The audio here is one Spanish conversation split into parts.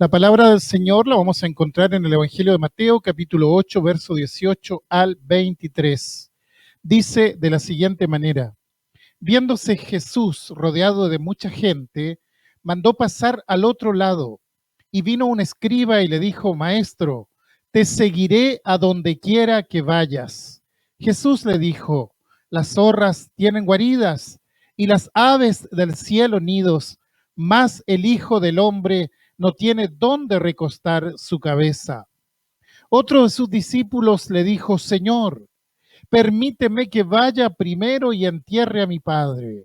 La palabra del Señor la vamos a encontrar en el Evangelio de Mateo, capítulo 8, verso 18 al 23. Dice de la siguiente manera: viéndose Jesús rodeado de mucha gente, mandó pasar al otro lado, y vino un escriba y le dijo: Maestro, te seguiré a donde quiera que vayas. Jesús le dijo: las zorras tienen guaridas y las aves del cielo nidos, mas el Hijo del Hombre no tiene dónde recostar su cabeza. Otro de sus discípulos le dijo: Señor, permíteme que vaya primero y entierre a mi padre.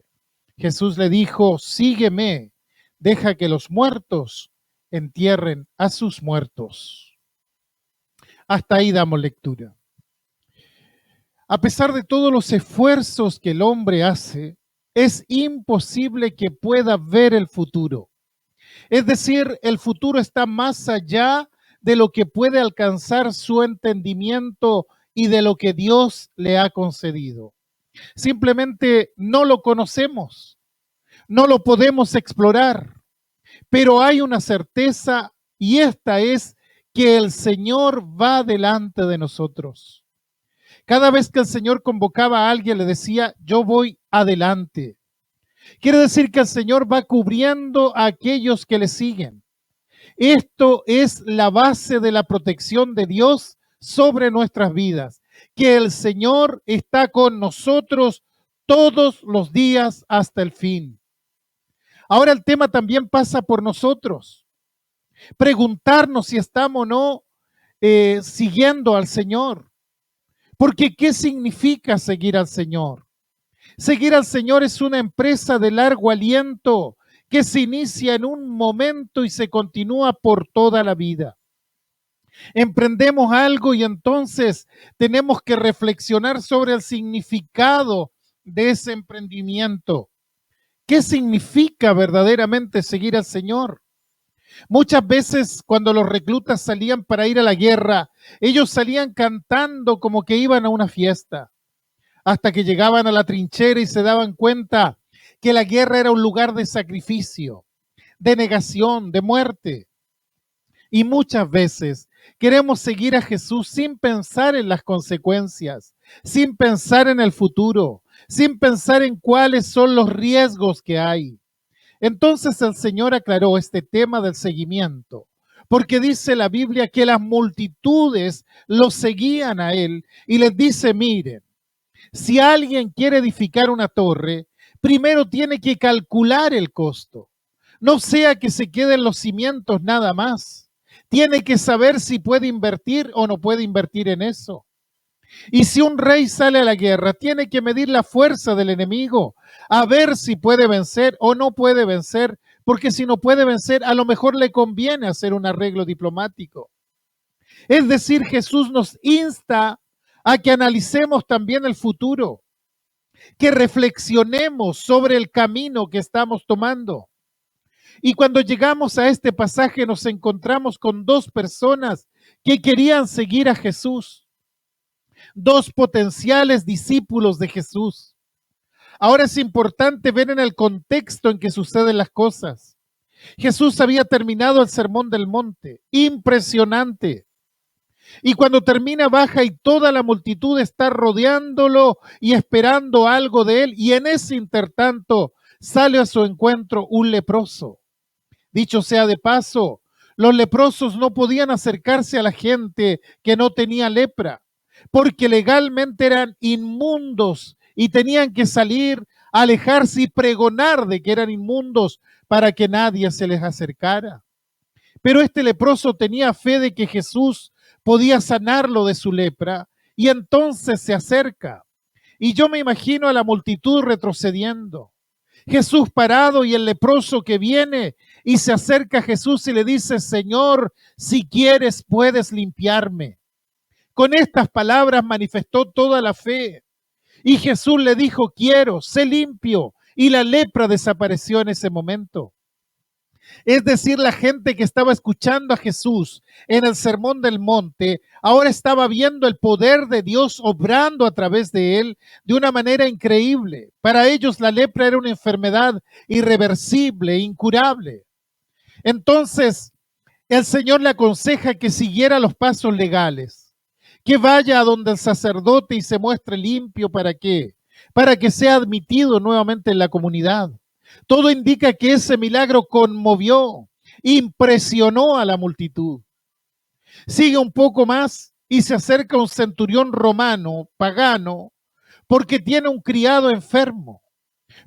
Jesús le dijo: sígueme, deja que los muertos entierren a sus muertos. Hasta ahí damos lectura. A pesar de todos los esfuerzos que el hombre hace, es imposible que pueda ver el futuro. Es decir, el futuro está más allá de lo que puede alcanzar su entendimiento y de lo que Dios le ha concedido. Simplemente no lo conocemos, no lo podemos explorar, pero hay una certeza, y esta es que el Señor va delante de nosotros. Cada vez que el Señor convocaba a alguien, le decía: yo voy adelante. Quiere decir que el Señor va cubriendo a aquellos que le siguen. Esto es la base de la protección de Dios sobre nuestras vidas, que el Señor está con nosotros todos los días hasta el fin. Ahora el tema también pasa por nosotros. Preguntarnos si estamos o no siguiendo al Señor. Porque ¿qué significa seguir al Señor? Seguir al Señor es una empresa de largo aliento que se inicia en un momento y se continúa por toda la vida. Emprendemos algo y entonces tenemos que reflexionar sobre el significado de ese emprendimiento. ¿Qué significa verdaderamente seguir al Señor? Muchas veces cuando los reclutas salían para ir a la guerra, ellos salían cantando como que iban a una fiesta, hasta que llegaban a la trinchera y se daban cuenta que la guerra era un lugar de sacrificio, de negación, de muerte. Y muchas veces queremos seguir a Jesús sin pensar en las consecuencias, sin pensar en el futuro, sin pensar en cuáles son los riesgos que hay. Entonces el Señor aclaró este tema del seguimiento, porque dice la Biblia que las multitudes lo seguían a Él y les dice: miren, si alguien quiere edificar una torre, primero tiene que calcular el costo. No sea que se queden los cimientos nada más. Tiene que saber si puede invertir o no puede invertir en eso. Y si un rey sale a la guerra, tiene que medir la fuerza del enemigo, a ver si puede vencer o no puede vencer, porque si no puede vencer, a lo mejor le conviene hacer un arreglo diplomático. Es decir, Jesús nos insta a que analicemos también el futuro, que reflexionemos sobre el camino que estamos tomando. Y cuando llegamos a este pasaje nos encontramos con dos personas que querían seguir a Jesús, dos potenciales discípulos de Jesús. Ahora es importante ver en el contexto en que suceden las cosas. Jesús había terminado el Sermón del Monte, impresionante. Y cuando termina baja y toda la multitud está rodeándolo y esperando algo de él. Y en ese intertanto sale a su encuentro un leproso. Dicho sea de paso, los leprosos no podían acercarse a la gente que no tenía lepra, porque legalmente eran inmundos y tenían que salir, alejarse y pregonar de que eran inmundos para que nadie se les acercara. Pero este leproso tenía fe de que Jesús podía sanarlo de su lepra y entonces se acerca. Y yo me imagino a la multitud retrocediendo. Jesús parado y el leproso que viene y se acerca a Jesús y le dice: Señor, si quieres puedes limpiarme. Con estas palabras manifestó toda la fe. Y Jesús le dijo: quiero, sé limpio. Y la lepra desapareció en ese momento. Es decir, la gente que estaba escuchando a Jesús en el Sermón del Monte, ahora estaba viendo el poder de Dios obrando a través de él de una manera increíble. Para ellos la lepra era una enfermedad irreversible, incurable. Entonces, El Señor le aconseja que siguiera los pasos legales, que vaya a donde el sacerdote y se muestre limpio. ¿Para qué? Para que sea admitido nuevamente en la comunidad. Todo indica que ese milagro conmovió, impresionó a la multitud. Sigue un poco más y se acerca un centurión romano, pagano, porque tiene un criado enfermo,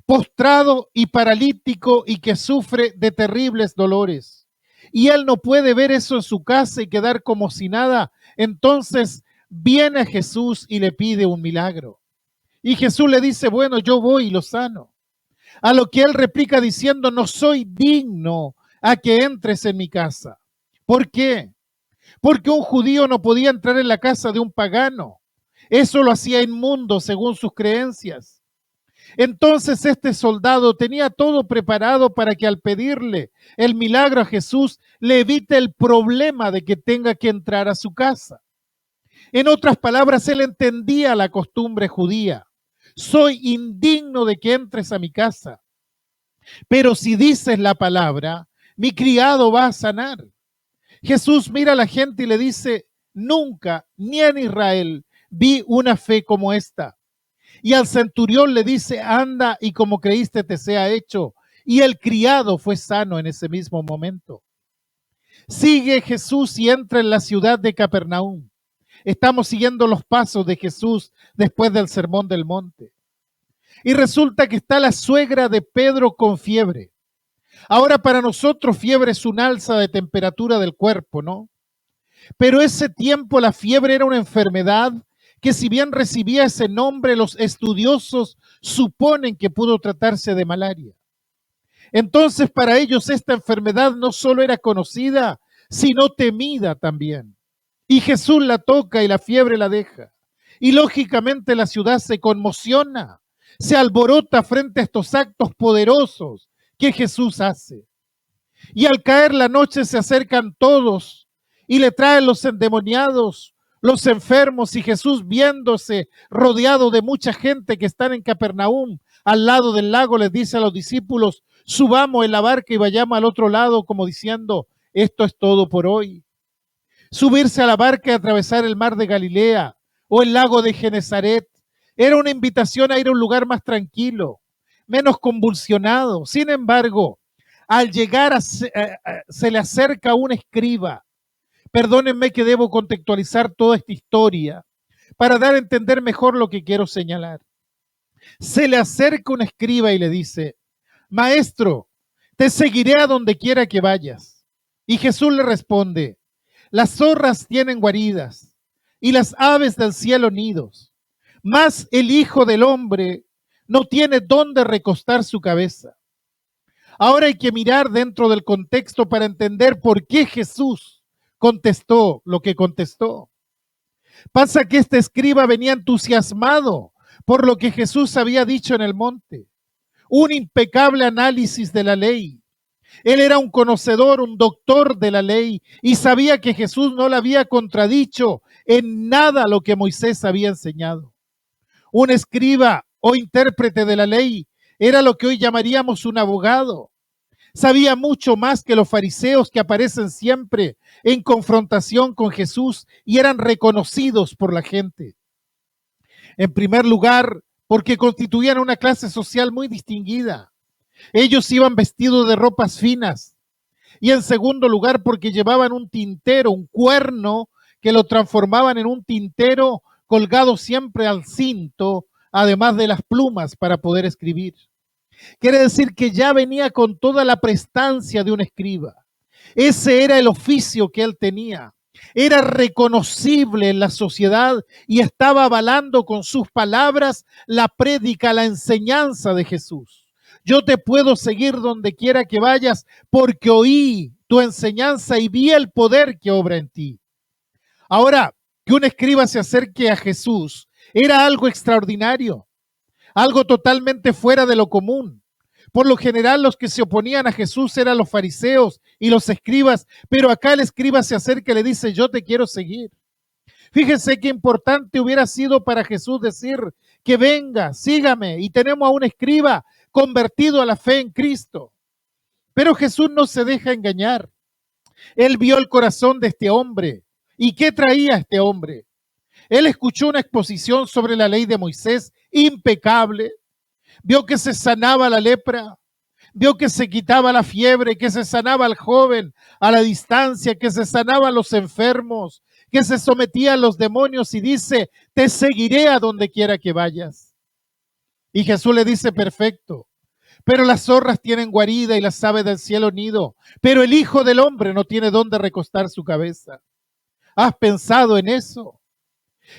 postrado y paralítico y que sufre de terribles dolores. Y él no puede ver eso en su casa y quedar como si nada. Entonces viene Jesús y le pide un milagro. Y Jesús le dice, bueno, yo voy y lo sano. A lo que él replica diciendo, no soy digno a que entres en mi casa. ¿Por qué? Porque un judío no podía entrar en la casa de un pagano. Eso lo hacía inmundo según sus creencias. Entonces este soldado tenía todo preparado para que al pedirle el milagro a Jesús le evite el problema de que tenga que entrar a su casa. En otras palabras, él entendía la costumbre judía. Soy indigno de que entres a mi casa, pero si dices la palabra, mi criado va a sanar. Jesús mira a la gente y le dice, nunca, ni en Israel, vi una fe como esta. Y al centurión le dice, anda y como creíste te sea hecho. Y el criado fue sano en ese mismo momento. Sigue Jesús y entra en la ciudad de Capernaum. Estamos siguiendo los pasos de Jesús después del Sermón del Monte. Y resulta que está la suegra de Pedro con fiebre. Ahora para nosotros fiebre es un alza de temperatura del cuerpo, ¿no? Pero ese tiempo la fiebre era una enfermedad que si bien recibía ese nombre, los estudiosos suponen que pudo tratarse de malaria. Entonces para ellos esta enfermedad no solo era conocida, sino temida también. Y Jesús la toca y la fiebre la deja. Y lógicamente la ciudad se conmociona, se alborota frente a estos actos poderosos que Jesús hace. Y al caer la noche se acercan todos y le traen los endemoniados, los enfermos, y Jesús, viéndose rodeado de mucha gente que están en Capernaum, al lado del lago, les dice a los discípulos, subamos en la barca y vayamos al otro lado, como diciendo, esto es todo por hoy. Subirse a la barca y atravesar el mar de Galilea o el lago de Genesaret era una invitación a ir a un lugar más tranquilo, menos convulsionado. Sin embargo, al llegar se le acerca un escriba. Perdónenme que debo contextualizar toda esta historia para dar a entender mejor lo que quiero señalar. Se le acerca un escriba y le dice, maestro, te seguiré a donde quiera que vayas. Y Jesús le responde, las zorras tienen guaridas y las aves del cielo nidos, mas el Hijo del Hombre no tiene dónde recostar su cabeza. Ahora hay que mirar dentro del contexto para entender por qué Jesús contestó lo que contestó. Pasa que este escriba venía entusiasmado por lo que Jesús había dicho en el monte, un impecable análisis de la ley. Él era un conocedor, un doctor de la ley y sabía que Jesús no le había contradicho en nada lo que Moisés había enseñado. Un escriba o intérprete de la ley era lo que hoy llamaríamos un abogado. Sabía mucho más que los fariseos que aparecen siempre en confrontación con Jesús y eran reconocidos por la gente. En primer lugar, porque constituían una clase social muy distinguida. Ellos iban vestidos de ropas finas. Y en segundo lugar, porque llevaban un tintero, un cuerno, que lo transformaban en un tintero colgado siempre al cinto, además de las plumas para poder escribir. Quiere decir que ya venía con toda la prestancia de un escriba. Ese era el oficio que él tenía. Era reconocible en la sociedad y estaba avalando con sus palabras la prédica, la enseñanza de Jesús. Yo te puedo seguir donde quiera que vayas porque oí tu enseñanza y vi el poder que obra en ti. Ahora, que un escriba se acerque a Jesús era algo extraordinario, algo totalmente fuera de lo común. Por lo general, los que se oponían a Jesús eran los fariseos y los escribas, pero acá el escriba se acerca y le dice, yo te quiero seguir. Fíjense qué importante hubiera sido para Jesús decir que venga, sígame, y tenemos a un escriba convertido a la fe en Cristo. Pero Jesús no se deja engañar. Él vio el corazón de este hombre. ¿Y qué traía este hombre? Él escuchó una exposición sobre la ley de Moisés impecable. Vio que se sanaba la lepra. Vio que se quitaba la fiebre, que se sanaba al joven a la distancia, que se sanaban los enfermos, que se sometía a los demonios y dice, te seguiré a donde quiera que vayas. Y Jesús le dice, perfecto, pero las zorras tienen guarida y las aves del cielo nido, pero el Hijo del Hombre no tiene dónde recostar su cabeza. ¿Has pensado en eso?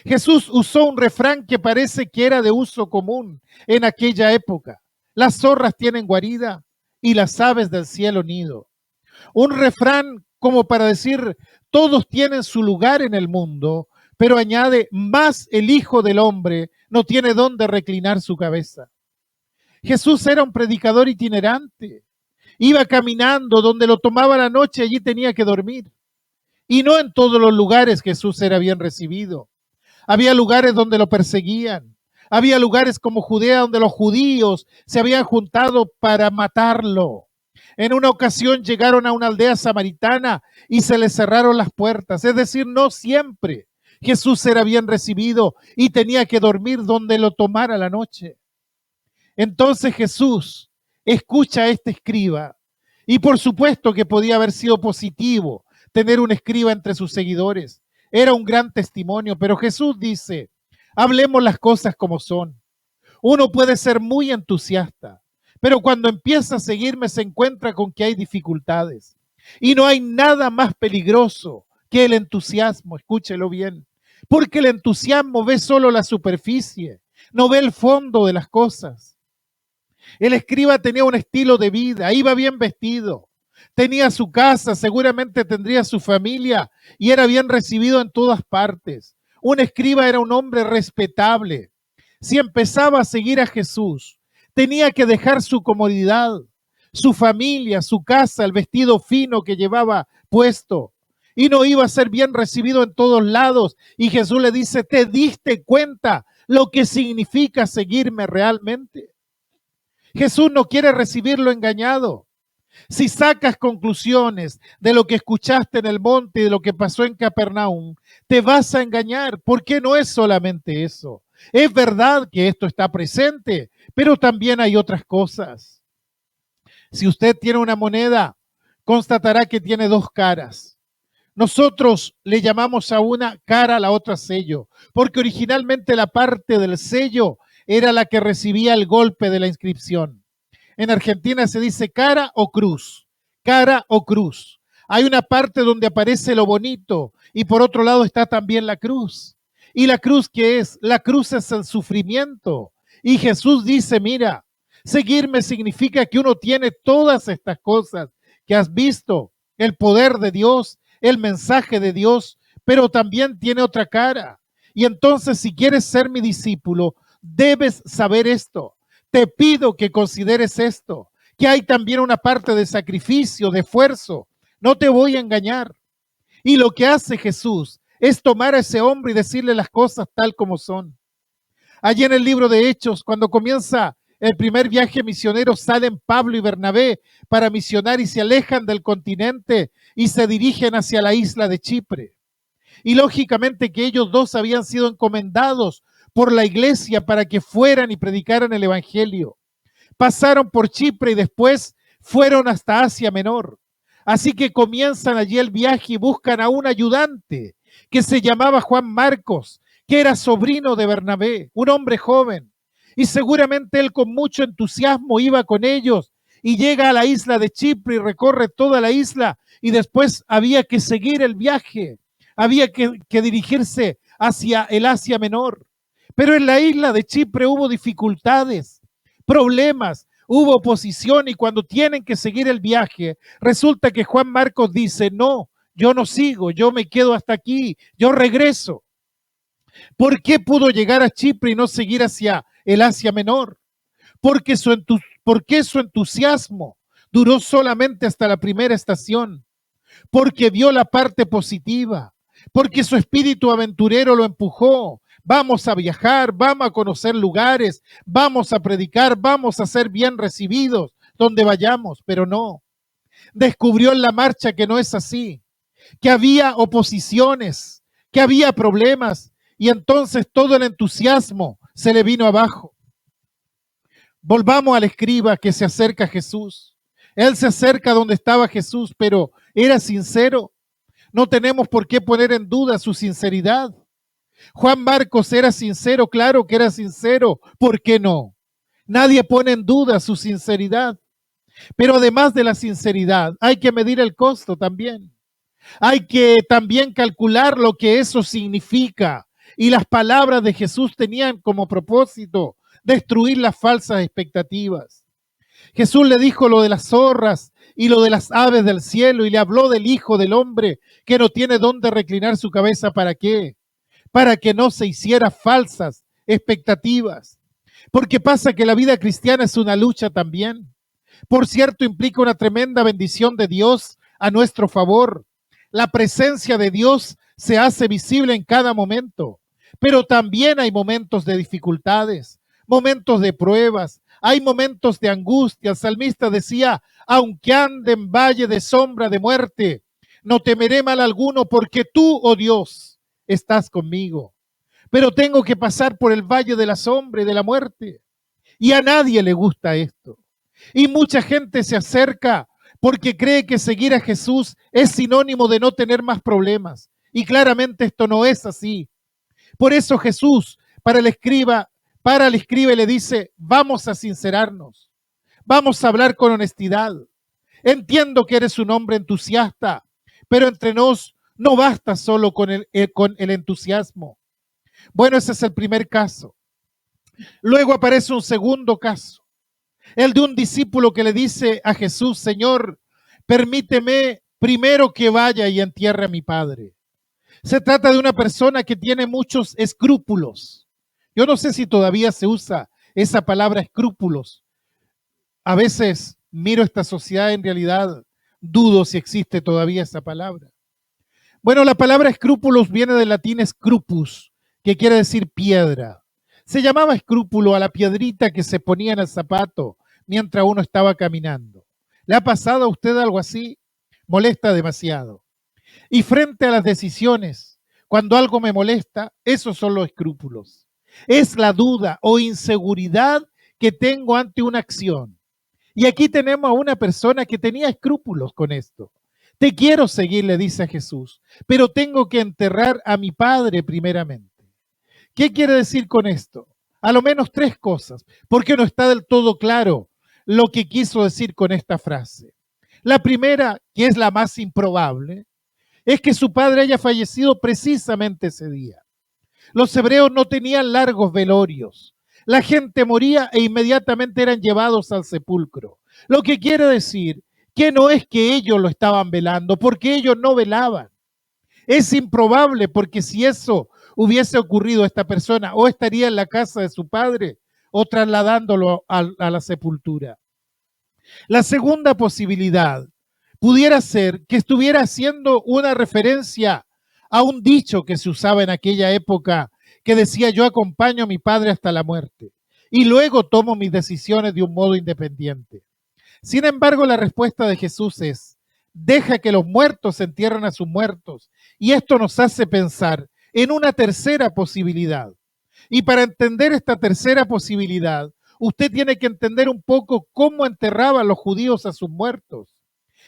Jesús usó un refrán que parece que era de uso común en aquella época. Las zorras tienen guarida y las aves del cielo nido. Un refrán como para decir, todos tienen su lugar en el mundo, pero añade, más el Hijo del Hombre no tiene dónde reclinar su cabeza. Jesús era un predicador itinerante. Iba caminando, donde lo tomaba la noche, allí tenía que dormir. Y no en todos los lugares Jesús era bien recibido. Había lugares donde lo perseguían. Había lugares como Judea donde los judíos se habían juntado para matarlo. En una ocasión llegaron a una aldea samaritana y se les cerraron las puertas. Es decir, no siempre Jesús era bien recibido y tenía que dormir donde lo tomara la noche. Entonces Jesús escucha a este escriba y por supuesto que podía haber sido positivo tener un escriba entre sus seguidores. Era un gran testimonio, pero Jesús dice, hablemos las cosas como son. Uno puede ser muy entusiasta, pero cuando empieza a seguirme se encuentra con que hay dificultades. Y no hay nada más peligroso que el entusiasmo, escúchelo bien, porque el entusiasmo ve solo la superficie, no ve el fondo de las cosas. El escriba tenía un estilo de vida, iba bien vestido, tenía su casa, seguramente tendría su familia y era bien recibido en todas partes. Un escriba era un hombre respetable. Si empezaba a seguir a Jesús, tenía que dejar su comodidad, su familia, su casa, el vestido fino que llevaba puesto. Y no iba a ser bien recibido en todos lados. Y Jesús le dice, ¿te diste cuenta lo que significa seguirme realmente? Jesús no quiere recibirlo engañado. Si sacas conclusiones de lo que escuchaste en el monte y de lo que pasó en Capernaum, te vas a engañar, porque no es solamente eso. Es verdad que esto está presente, pero también hay otras cosas. Si usted tiene una moneda, constatará que tiene dos caras. Nosotros le llamamos a una cara, a la otra sello, porque originalmente la parte del sello era la que recibía el golpe de la inscripción. En Argentina se dice cara o cruz, cara o cruz. Hay una parte donde aparece lo bonito y por otro lado está también la cruz. ¿Y la cruz qué es? La cruz es el sufrimiento. Y Jesús dice, mira, seguirme significa que uno tiene todas estas cosas que has visto, el poder de Dios, el mensaje de Dios, pero también tiene otra cara. Y entonces si quieres ser mi discípulo, debes saber esto. Te pido que consideres esto, que hay también una parte de sacrificio, de esfuerzo. No te voy a engañar. Y lo que hace Jesús es tomar a ese hombre y decirle las cosas tal como son. Allí en el libro de Hechos, cuando comienza el primer viaje misionero, salen Pablo y Bernabé para misionar y se alejan del continente y se dirigen hacia la isla de Chipre. Y lógicamente que ellos dos habían sido encomendados por la iglesia para que fueran y predicaran el evangelio. Pasaron por Chipre y después fueron hasta Asia Menor. Así que comienzan allí el viaje y buscan a un ayudante que se llamaba Juan Marcos, que era sobrino de Bernabé, un hombre joven. Y seguramente él con mucho entusiasmo iba con ellos y llega a la isla de Chipre y recorre toda la isla y después había que seguir el viaje, había que dirigirse hacia el Asia Menor. Pero en la isla de Chipre hubo dificultades, problemas, hubo oposición y cuando tienen que seguir el viaje, resulta que Juan Marcos dice, no, yo no sigo, yo me quedo hasta aquí, yo regreso. ¿Por qué pudo llegar a Chipre y no seguir hacia el Asia Menor? Porque su entusiasmo duró solamente hasta la primera estación, porque vio la parte positiva, porque su espíritu aventurero lo empujó. Vamos a viajar, vamos a conocer lugares, vamos a predicar, vamos a ser bien recibidos donde vayamos, pero no. Descubrió en la marcha que no es así, que había oposiciones, que había problemas, y entonces todo el entusiasmo se le vino abajo. Volvamos al escriba que se acerca a Jesús. Él se acerca donde estaba Jesús, pero era sincero. No tenemos por qué poner en duda su sinceridad. Juan Marcos era sincero, claro que era sincero. ¿Por qué no? Nadie pone en duda su sinceridad. Pero además de la sinceridad, hay que medir el costo también. Hay que también calcular lo que eso significa. Y las palabras de Jesús tenían como propósito destruir las falsas expectativas. Jesús le dijo lo de las zorras y lo de las aves del cielo y le habló del Hijo del Hombre que no tiene dónde reclinar su cabeza. ¿Para qué? Para que no se hiciera falsas expectativas. Porque pasa que la vida cristiana es una lucha también. Por cierto, implica una tremenda bendición de Dios a nuestro favor. La presencia de Dios se hace visible en cada momento, pero también hay momentos de dificultades, momentos de pruebas, hay momentos de angustia. El salmista decía, aunque ande en valle de sombra de muerte, no temeré mal alguno porque tú, oh Dios, estás conmigo. Pero tengo que pasar por el valle de la sombra y de la muerte. Y a nadie le gusta esto. Y mucha gente se acerca porque cree que seguir a Jesús es sinónimo de no tener más problemas. Y claramente esto no es así. Por eso Jesús para el escriba y le dice, vamos a sincerarnos, vamos a hablar con honestidad. Entiendo que eres un hombre entusiasta, pero entre nos no basta solo con el entusiasmo. Bueno, ese es el primer caso. Luego aparece un segundo caso, el de un discípulo que le dice a Jesús, Señor, permíteme primero que vaya y entierre a mi padre. Se trata de una persona que tiene muchos escrúpulos. Yo no sé si todavía se usa esa palabra escrúpulos. A veces miro esta sociedad, en realidad dudo si existe todavía esa palabra. Bueno, la palabra escrúpulos viene del latín scrupus, que quiere decir piedra. Se llamaba escrúpulo a la piedrita que se ponía en el zapato mientras uno estaba caminando. ¿Le ha pasado a usted algo así? Molesta demasiado. Y frente a las decisiones, cuando algo me molesta, esos son los escrúpulos. Es la duda o inseguridad que tengo ante una acción. Y aquí tenemos a una persona que tenía escrúpulos con esto. Te quiero seguir, le dice a Jesús, pero tengo que enterrar a mi padre primeramente. ¿Qué quiere decir con esto? A lo menos tres cosas, porque no está del todo claro lo que quiso decir con esta frase. La primera, que es la más improbable, es que su padre haya fallecido precisamente ese día. Los hebreos no tenían largos velorios. La gente moría e inmediatamente eran llevados al sepulcro. Lo que quiere decir que no es que ellos lo estaban velando, porque ellos no velaban. Es improbable porque si eso hubiese ocurrido, esta persona o estaría en la casa de su padre o trasladándolo a la sepultura. La segunda posibilidad pudiera ser que estuviera haciendo una referencia a un dicho que se usaba en aquella época que decía yo acompaño a mi padre hasta la muerte y luego tomo mis decisiones de un modo independiente. Sin embargo, la respuesta de Jesús es, deja que los muertos entierren a sus muertos. Y esto nos hace pensar en una tercera posibilidad. Y para entender esta tercera posibilidad, usted tiene que entender un poco cómo enterraban los judíos a sus muertos.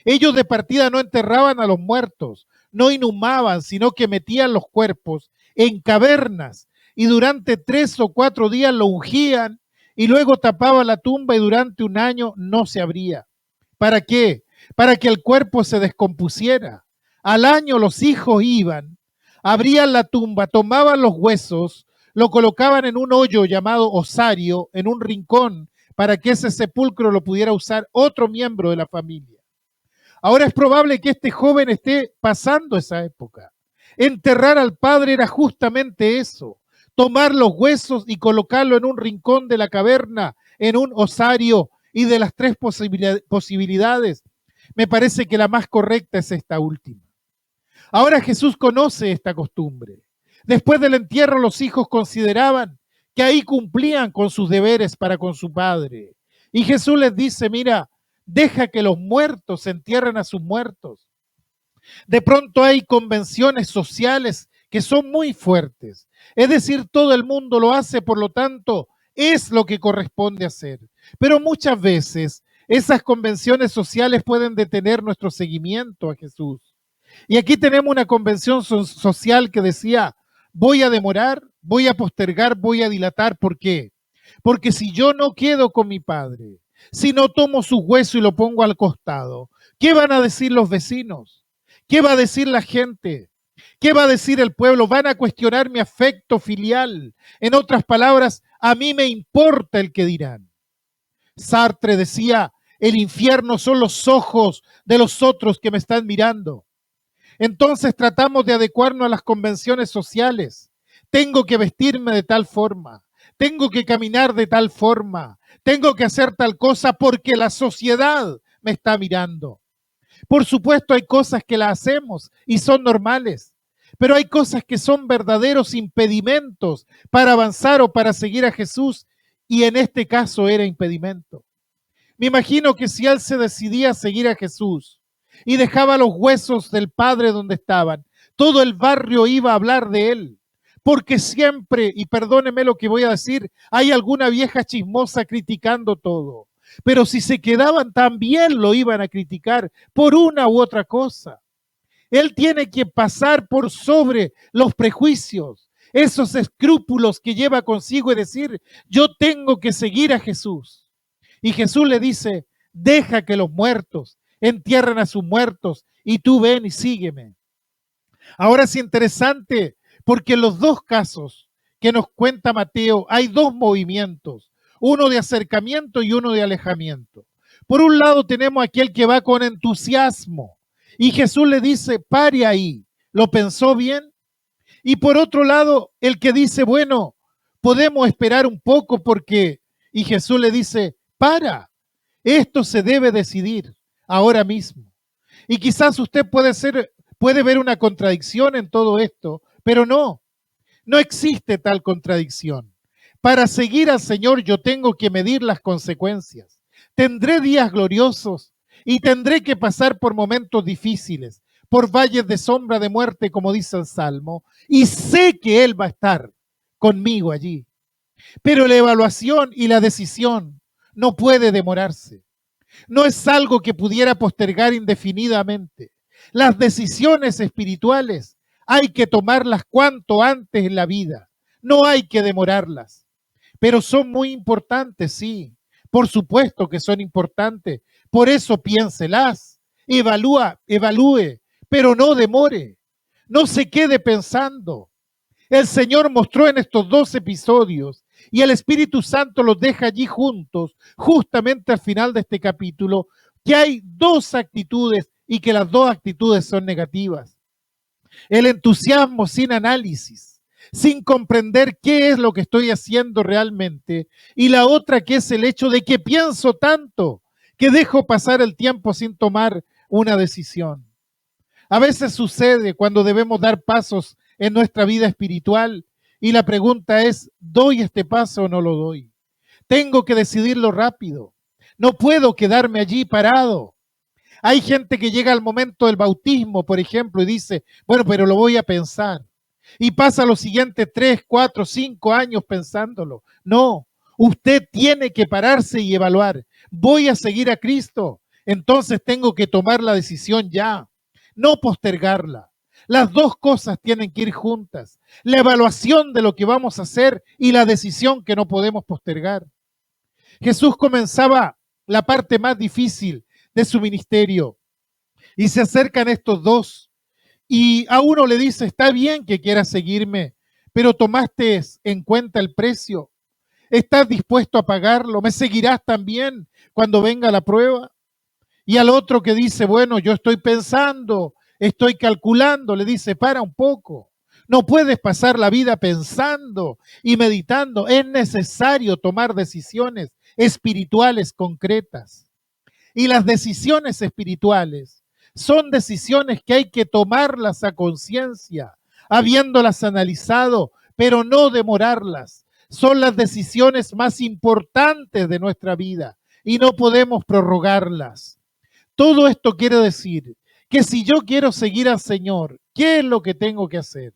Ellos de partida no enterraban a los muertos, no inhumaban, sino que metían los cuerpos en cavernas y durante 3 o 4 días lo ungían y luego tapaban la tumba y durante un año no se abría. ¿Para qué? Para que el cuerpo se descompusiera. Al año los hijos iban, abrían la tumba, tomaban los huesos, lo colocaban en un hoyo llamado osario, en un rincón, para que ese sepulcro lo pudiera usar otro miembro de la familia. Ahora es probable que este joven esté pasando esa época. Enterrar al padre era justamente eso, tomar los huesos y colocarlo en un rincón de la caverna, en un osario, y de las tres posibilidades, me parece que la más correcta es esta última. Ahora Jesús conoce esta costumbre. Después del entierro, los hijos consideraban que ahí cumplían con sus deberes para con su padre. Y Jesús les dice, mira, Deja que los muertos entierren a sus muertos. De pronto hay convenciones sociales que son muy fuertes. Es decir, todo el mundo lo hace, por lo tanto, es lo que corresponde hacer. Pero muchas veces esas convenciones sociales pueden detener nuestro seguimiento a Jesús. Y aquí tenemos una convención social que decía, voy a demorar, voy a postergar, voy a dilatar. ¿Por qué? Porque si yo no quedo con mi padre, si no tomo su hueso y lo pongo al costado, ¿qué van a decir los vecinos? ¿Qué va a decir la gente? ¿Qué va a decir el pueblo? Van a cuestionar mi afecto filial. En otras palabras, a mí me importa el que dirán. Sartre decía, el infierno son los ojos de los otros que me están mirando. Entonces tratamos de adecuarnos a las convenciones sociales. Tengo que vestirme de tal forma, tengo que caminar de tal forma, tengo que hacer tal cosa porque la sociedad me está mirando. Por supuesto, hay cosas que las hacemos y son normales, pero hay cosas que son verdaderos impedimentos para avanzar o para seguir a Jesús, y en este caso era impedimento. Me imagino que si él se decidía a seguir a Jesús y dejaba los huesos del Padre donde estaban, todo el barrio iba a hablar de él, porque siempre, y perdóneme lo que voy a decir, hay alguna vieja chismosa criticando todo. Pero si se quedaban, también lo iban a criticar por una u otra cosa. Él tiene que pasar por sobre los prejuicios, esos escrúpulos que lleva consigo y decir, yo tengo que seguir a Jesús. Y Jesús le dice, deja que los muertos entierren a sus muertos y tú ven y sígueme. Ahora es interesante porque en los dos casos que nos cuenta Mateo hay dos movimientos, uno de acercamiento y uno de alejamiento. Por un lado tenemos aquel que va con entusiasmo y Jesús le dice, pare ahí, ¿lo pensó bien? Y por otro lado, el que dice, bueno, podemos esperar un poco porque, y Jesús le dice, para, esto se debe decidir ahora mismo. Y quizás usted puede ver una contradicción en todo esto, pero no existe tal contradicción. Para seguir al Señor yo tengo que medir las consecuencias. Tendré días gloriosos y tendré que pasar por momentos difíciles, por valles de sombra de muerte, como dice el Salmo, y sé que Él va a estar conmigo allí. Pero la evaluación y la decisión no puede demorarse. No es algo que pudiera postergar indefinidamente. Las decisiones espirituales hay que tomarlas cuanto antes en la vida. No hay que demorarlas. Pero son muy importantes, sí. Por supuesto que son importantes. Por eso piénselas, evalúe, pero no demore. No se quede pensando. El Señor mostró en estos dos episodios y el Espíritu Santo los deja allí juntos, justamente al final de este capítulo, que hay dos actitudes y que las dos actitudes son negativas. El entusiasmo sin análisis, sin comprender qué es lo que estoy haciendo realmente, y la otra que es el hecho de que pienso tanto que dejo pasar el tiempo sin tomar una decisión. A veces sucede cuando debemos dar pasos en nuestra vida espiritual y la pregunta es, ¿doy este paso o no lo doy? Tengo que decidirlo rápido. No puedo quedarme allí parado. Hay gente que llega al momento del bautismo, por ejemplo, y dice, bueno, pero lo voy a pensar. Y pasa los siguientes 3, 4, 5 años pensándolo. No, usted tiene que pararse y evaluar. ¿Voy a seguir a Cristo? Entonces tengo que tomar la decisión ya, no postergarla. Las dos cosas tienen que ir juntas. La evaluación de lo que vamos a hacer y la decisión que no podemos postergar. Jesús comenzaba la parte más difícil de su ministerio y se acercan estos dos y a uno le dice, está bien que quieras seguirme, pero tomaste en cuenta el precio. ¿Estás dispuesto a pagarlo? ¿Me seguirás también cuando venga la prueba? Y al otro que dice, bueno, yo estoy pensando, estoy calculando, le dice, para un poco. No puedes pasar la vida pensando y meditando. Es necesario tomar decisiones espirituales concretas. Y las decisiones espirituales son decisiones que hay que tomarlas a conciencia, habiéndolas analizado, pero no demorarlas. Son las decisiones más importantes de nuestra vida. y no podemos prorrogarlas. Todo esto quiere decir que si yo quiero seguir al Señor, ¿qué es lo que tengo que hacer?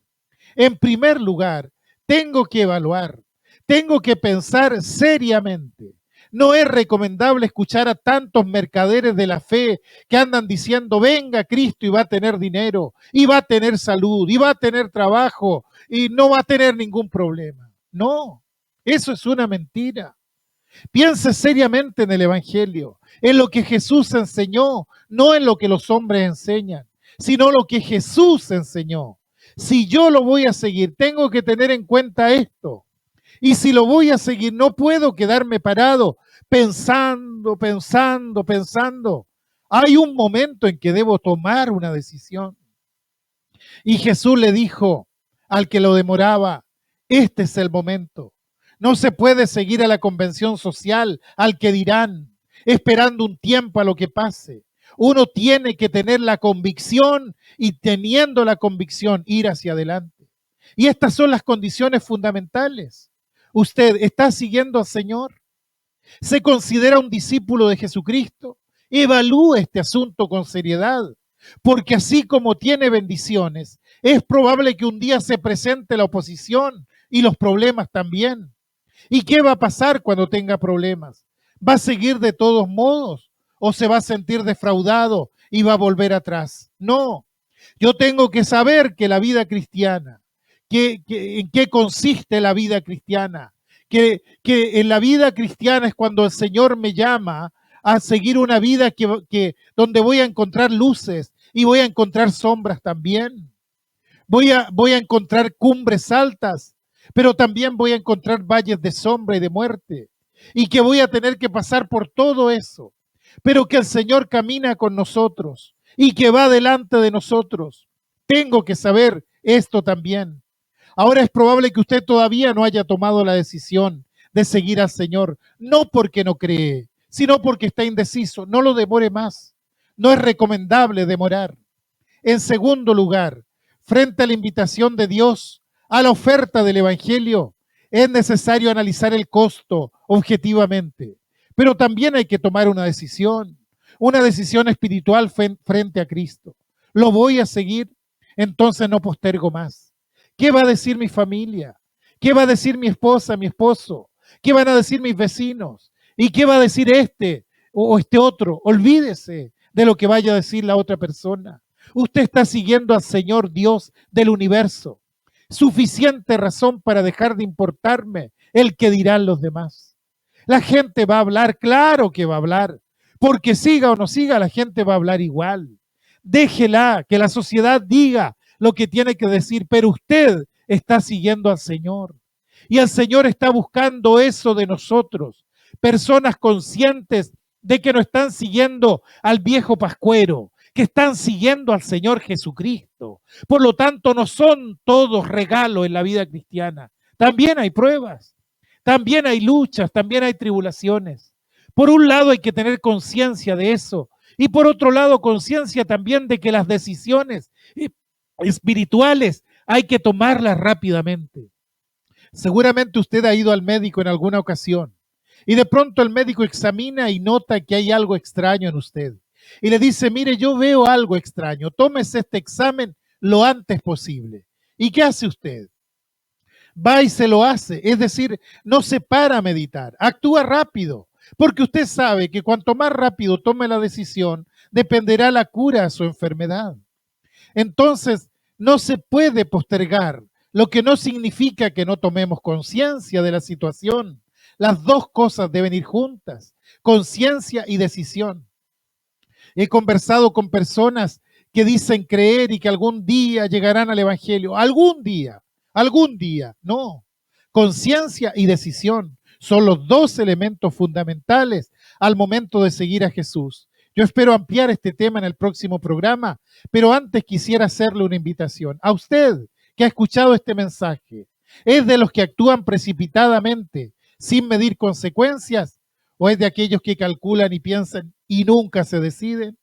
En primer lugar, tengo que evaluar, tengo que pensar seriamente. No es recomendable escuchar a tantos mercaderes de la fe que andan diciendo, venga Cristo y va a tener dinero, y va a tener salud, y va a tener trabajo, y no va a tener ningún problema. No, eso es una mentira. Piense seriamente en el Evangelio, en lo que Jesús enseñó, no en lo que los hombres enseñan, sino lo que Jesús enseñó. Si yo lo voy a seguir, tengo que tener en cuenta esto. Y si lo voy a seguir, no puedo quedarme parado pensando. Hay un momento en que debo tomar una decisión. Y Jesús le dijo al que lo demoraba, este es el momento. No se puede seguir a la convención social, al que dirán, esperando un tiempo a lo que pase. Uno tiene que tener la convicción y teniendo la convicción ir hacia adelante. Y estas son las condiciones fundamentales. ¿Usted está siguiendo al Señor? ¿Se considera un discípulo de Jesucristo? Evalúe este asunto con seriedad, porque así como tiene bendiciones, es probable que un día se presente la oposición y los problemas también. ¿Y qué va a pasar cuando tenga problemas? ¿Va a seguir de todos modos o se va a sentir defraudado y va a volver atrás? No, yo tengo que saber que la vida cristiana, en qué consiste la vida cristiana, que en la vida cristiana es cuando el Señor me llama a seguir una vida donde voy a encontrar luces y voy a encontrar sombras también. Voy a encontrar cumbres altas, pero también voy a encontrar valles de sombra y de muerte. Y que voy a tener que pasar por todo eso, pero que el Señor camina con nosotros y que va delante de nosotros. Tengo que saber esto también. Ahora es probable que usted todavía no haya tomado la decisión de seguir al Señor, no porque no cree, sino porque está indeciso. No lo demore más. No es recomendable demorar. En segundo lugar, frente a la invitación de Dios, a la oferta del Evangelio, es necesario analizar el costo objetivamente. Pero también hay que tomar una decisión espiritual frente a Cristo. ¿Lo voy a seguir? Entonces no postergo más. ¿Qué va a decir mi familia? ¿Qué va a decir mi esposa, mi esposo? ¿Qué van a decir mis vecinos? ¿Y qué va a decir este o este otro? Olvídese de lo que vaya a decir la otra persona. Usted está siguiendo al Señor Dios del universo. Suficiente razón para dejar de importarme el que dirán los demás. La gente va a hablar, claro que va a hablar, porque siga o no siga, la gente va a hablar igual. Déjela, que la sociedad diga lo que tiene que decir, pero usted está siguiendo al Señor. Y el Señor está buscando eso de nosotros, personas conscientes de que no están siguiendo al viejo pascuero, que están siguiendo al Señor Jesucristo. Por lo tanto, no son todos regalos en la vida cristiana. También hay pruebas, también hay luchas, también hay tribulaciones. Por un lado hay que tener conciencia de eso y por otro lado conciencia también de que las decisiones espirituales hay que tomarlas rápidamente. Seguramente usted ha ido al médico en alguna ocasión y de pronto el médico examina y nota que hay algo extraño en usted. Y le dice, mire, yo veo algo extraño, tómese este examen lo antes posible. ¿Y qué hace usted? Va y se lo hace, es decir, no se para a meditar, actúa rápido, porque usted sabe que cuanto más rápido tome la decisión, dependerá la cura a su enfermedad. Entonces, no se puede postergar, lo que no significa que no tomemos conciencia de la situación. Las dos cosas deben ir juntas, conciencia y decisión. He conversado con personas que dicen creer y que algún día llegarán al Evangelio. Algún día, no. Conciencia y decisión son los dos elementos fundamentales al momento de seguir a Jesús. Yo espero ampliar este tema en el próximo programa, pero antes quisiera hacerle una invitación. A usted que ha escuchado este mensaje, ¿es de los que actúan precipitadamente, sin medir consecuencias? ¿O es de aquellos que calculan y piensan y nunca se deciden?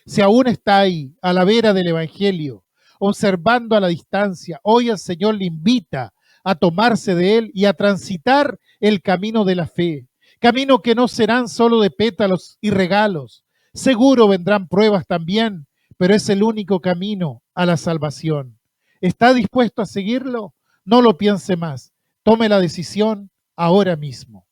Si aún está ahí, a la vera del Evangelio, observando a la distancia, hoy el Señor le invita a tomarse de él y a transitar el camino de la fe, camino que no serán solo de pétalos y regalos. Seguro vendrán pruebas también, pero es el único camino a la salvación. ¿Está dispuesto a seguirlo? No lo piense más. Tome la decisión ahora mismo.